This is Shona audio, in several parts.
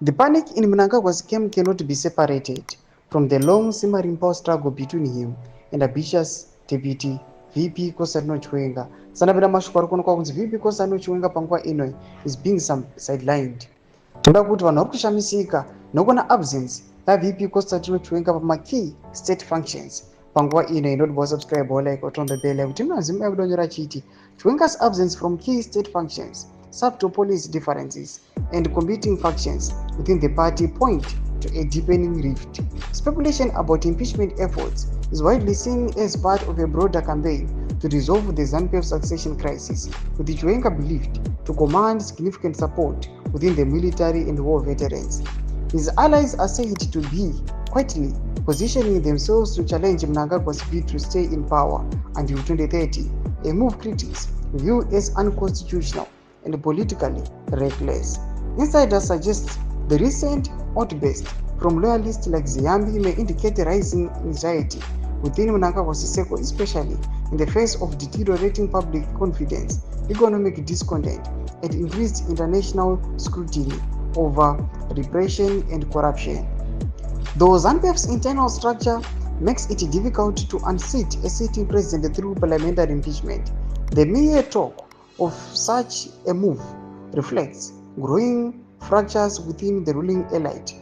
The panic in Mnangagwa's camp cannot be separated from the long simmering power struggle between him and ambitious deputy VP Kosano Chiwenga. Sanapera mashoko ari kuonekwa kunzi VP Kosano Chiwenga panguva ino is being sidelined. Toda kuti vanhu vari kushamisika nokuona absence yaVP Kosano Chiwenga pamakey state functions panguva ino. Inodiwa subscribe or like or turn the bell kuti mazimba ekudonyora chiti Chiwenga's absence from key state functions, subtle policy differences and competing factions within the party point to a deepening rift. Speculation about impeachment efforts is widely seen as part of a broader campaign to resolve the ZANU-PF succession crisis, with Chiwenga believed to command significant support within the military and war veterans. His allies are said to be quietly positioning themselves to challenge Mnangagwa's bid to stay in power until 2030, a move critics view as unconstitutional and politically reckless. Insiders suggest the recent outburst from loyalists like Ziyambi may indicate rising anxiety within Mnangagwa's circle, especially in the face of deteriorating public confidence, economic discontent, and increased international scrutiny over repression and corruption. Though ZANU-PF's internal structure makes it difficult to unseat a sitting president through parliamentary impeachment, the mere talk of such a move reflects growing fractures within the ruling elite,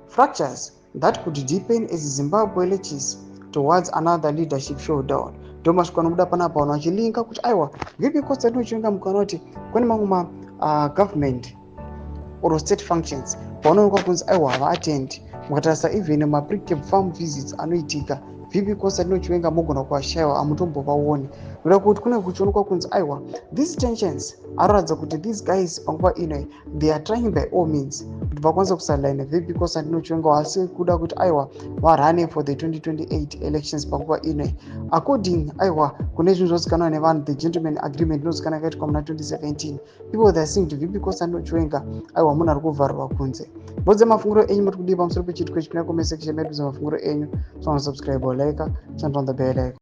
fractures that could deepen as Zimbabwe lurches towards another leadership showdown. Domashiko anomuda panapa vanhu vachilinka kuti aiwa VP Kosano Chiwenga mukanoti kune mamwe government or state functions panoonekwa kunzi aiwa havaatendi, mukatarisa even maprecap farm visits anoitika VP Kosano Chiwenga mogona kuashaiwa hamutombovaoni. Noda kuti kune kuchionekwa kunzi aiwa these tensions anoratidza kuti these guys panguva ino they are trying by all means kuti vakwanise kusadline VP Kosano Chiwenga, asi kuda kuti aiwa varane for the 2028 elections panguva ino. According aiwa kune zvinhu zvozikanwa nevanhu the gentleman agreement inozikanwa yakaitwa muna 2017, people they are saying to VP Kosano Chiwenga aiwa munhu ari kuvharirwa kunze. Bodze mafunguro enyu muri kudii pamusoro pechitiko ichi? Kuna comment section medu mafunguro enyu. So subscribe or like, turn on the bell icon.